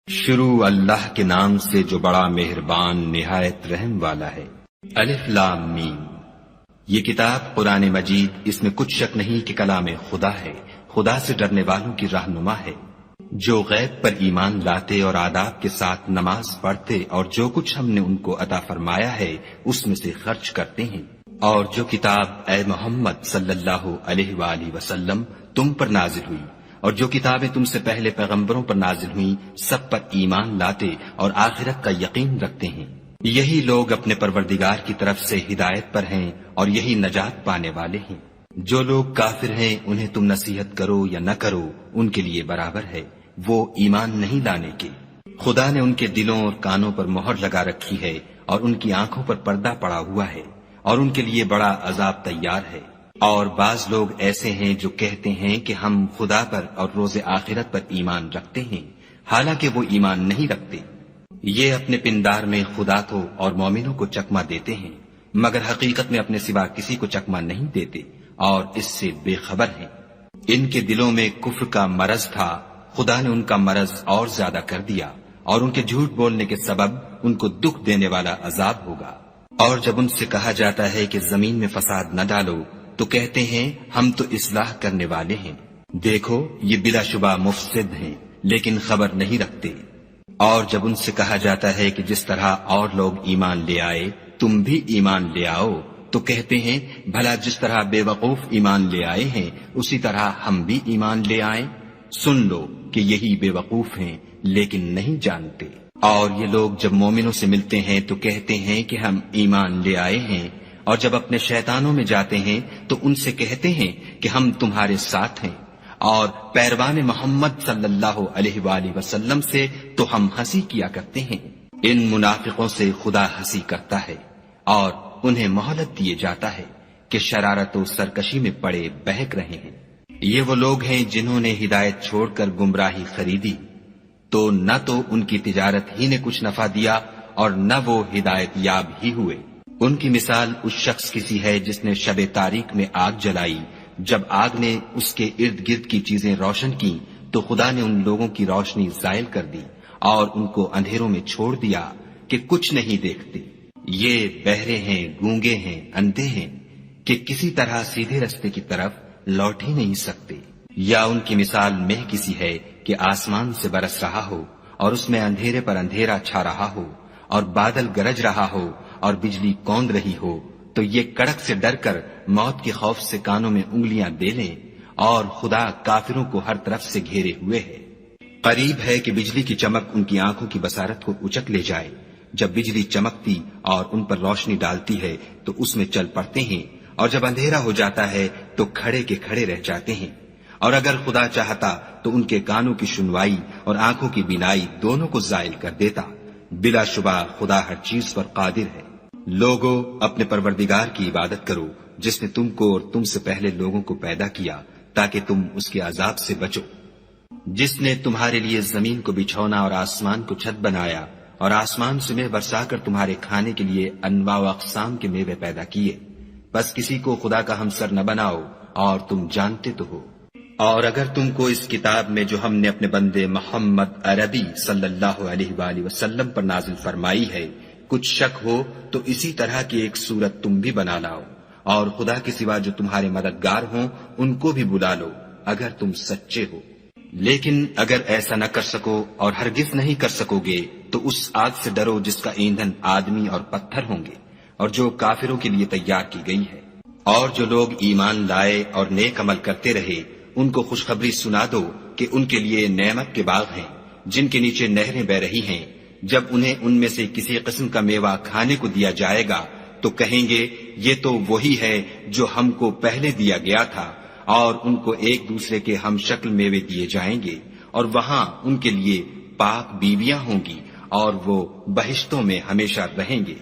شروع اللہ کے نام سے جو بڑا مہربان نہایت رحم والا ہے۔ الف لام میم۔ یہ کتاب قرآن مجید، اس میں کچھ شک نہیں کہ کلام خدا ہے، خدا سے ڈرنے والوں کی رہنما ہے، جو غیب پر ایمان لاتے اور آداب کے ساتھ نماز پڑھتے اور جو کچھ ہم نے ان کو عطا فرمایا ہے اس میں سے خرچ کرتے ہیں، اور جو کتاب اے محمد صلی اللہ علیہ وآلہ وسلم تم پر نازل ہوئی اور جو کتابیں تم سے پہلے پیغمبروں پر نازل ہوئیں سب پر ایمان لاتے اور آخرت کا یقین رکھتے ہیں، یہی لوگ اپنے پروردگار کی طرف سے ہدایت پر ہیں اور یہی نجات پانے والے ہیں۔ جو لوگ کافر ہیں انہیں تم نصیحت کرو یا نہ کرو ان کے لیے برابر ہے، وہ ایمان نہیں لانے کے۔ خدا نے ان کے دلوں اور کانوں پر مہر لگا رکھی ہے اور ان کی آنکھوں پر پردہ پڑا ہوا ہے اور ان کے لیے بڑا عذاب تیار ہے۔ اور بعض لوگ ایسے ہیں جو کہتے ہیں کہ ہم خدا پر اور روز آخرت پر ایمان رکھتے ہیں، حالانکہ وہ ایمان نہیں رکھتے۔ یہ اپنے پندار میں خدا کو اور مومنوں کو چکمہ دیتے ہیں، مگر حقیقت میں اپنے سوا کسی کو چکمہ نہیں دیتے اور اس سے بے خبر ہیں۔ ان کے دلوں میں کفر کا مرض تھا، خدا نے ان کا مرض اور زیادہ کر دیا اور ان کے جھوٹ بولنے کے سبب ان کو دکھ دینے والا عذاب ہوگا۔ اور جب ان سے کہا جاتا ہے کہ زمین میں فساد نہ ڈالو تو کہتے ہیں ہم تو اصلاح کرنے والے ہیں، دیکھو یہ بلا شبہ مفسد ہیں لیکن خبر نہیں رکھتے۔ اور جب ان سے کہا جاتا ہے کہ جس طرح اور لوگ ایمان لے آئے تم بھی ایمان لے آؤ تو کہتے ہیں بھلا جس طرح بے وقوف ایمان لے آئے ہیں اسی طرح ہم بھی ایمان لے آئیں، سن لو کہ یہی بے وقوف ہیں لیکن نہیں جانتے۔ اور یہ لوگ جب مومنوں سے ملتے ہیں تو کہتے ہیں کہ ہم ایمان لے آئے ہیں، اور جب اپنے شیطانوں میں جاتے ہیں تو ان سے کہتے ہیں کہ ہم تمہارے ساتھ ہیں، اور پیروان محمد صلی اللہ علیہ وآلہ وسلم سے تو ہم ہنسی کیا کرتے ہیں۔ ان منافقوں سے خدا ہنسی کرتا ہے اور انہیں مہلت دیے جاتا ہے کہ شرارت و سرکشی میں پڑے بہک رہے ہیں۔ یہ وہ لوگ ہیں جنہوں نے ہدایت چھوڑ کر گمراہی خریدی، تو نہ تو ان کی تجارت ہی نے کچھ نفع دیا اور نہ وہ ہدایت یاب ہی ہوئے۔ ان کی مثال اس شخص کی سی ہے جس نے شب تاریک میں آگ جلائی، جب آگ نے اس کے ارد گرد کی چیزیں روشن کی تو خدا نے ان لوگوں کی روشنی زائل کر دی اور ان کو اندھیروں میں چھوڑ دیا کہ کچھ نہیں دیکھتے۔ یہ بہرے ہیں، گونگے ہیں، اندھے ہیں کہ کسی طرح سیدھے رستے کی طرف لوٹ ہی نہیں سکتے۔ یا ان کی مثال مہ کسی ہے کہ آسمان سے برس رہا ہو اور اس میں اندھیرے پر اندھیرا چھا رہا ہو اور بادل گرج رہا ہو اور بجلی کوند رہی ہو، تو یہ کڑک سے ڈر کر موت کے خوف سے کانوں میں انگلیاں دے لیں، اور خدا کافروں کو ہر طرف سے گھیرے ہوئے ہے۔ قریب ہے کہ بجلی کی چمک ان کی آنکھوں کی بصارت کو اچک لے جائے۔ جب بجلی چمکتی اور ان پر روشنی ڈالتی ہے تو اس میں چل پڑتے ہیں، اور جب اندھیرا ہو جاتا ہے تو کھڑے کے کھڑے رہ جاتے ہیں۔ اور اگر خدا چاہتا تو ان کے کانوں کی سنوائی اور آنکھوں کی بینائی دونوں کو زائل کر دیتا، بلا شبہ خدا ہر چیز پر قادر ہے۔ لوگو اپنے پروردگار کی عبادت کرو جس نے تم کو اور تم سے پہلے لوگوں کو پیدا کیا تاکہ تم اس کے عذاب سے بچو، جس نے تمہارے لیے زمین کو بچھونا اور آسمان کو چھت بنایا اور آسمان سے میوہ برسا کر تمہارے کھانے کے لیے انواع و اقسام کے میوے پیدا کیے، بس کسی کو خدا کا ہمسر نہ بناؤ اور تم جانتے تو ہو۔ اور اگر تم کو اس کتاب میں جو ہم نے اپنے بندے محمد عربی صلی اللہ علیہ وآلہ وسلم پر نازل فرمائی ہے کچھ شک ہو تو اسی طرح کی ایک صورت تم بھی بنا لاؤ، اور خدا کے سوا جو تمہارے مددگار ہوں ان کو بھی بلا لو اگر تم سچے ہو۔ لیکن اگر ایسا نہ کر سکو اور ہرگز نہیں کر سکو گے تو اس آگ سے ڈرو جس کا ایندھن آدمی اور پتھر ہوں گے اور جو کافروں کے لیے تیار کی گئی ہے۔ اور جو لوگ ایمان لائے اور نیک عمل کرتے رہے ان کو خوشخبری سنا دو کہ ان کے لیے نعمت کے باغ ہیں جن کے نیچے نہریں بہ رہی ہیں، جب انہیں ان میں سے کسی قسم کا میوہ کھانے کو دیا جائے گا تو کہیں گے یہ تو وہی ہے جو ہم کو پہلے دیا گیا تھا، اور ان کو ایک دوسرے کے ہم شکل میوے دیے جائیں گے، اور وہاں ان کے لیے پاک بیویاں ہوں گی اور وہ بہشتوں میں ہمیشہ رہیں گے۔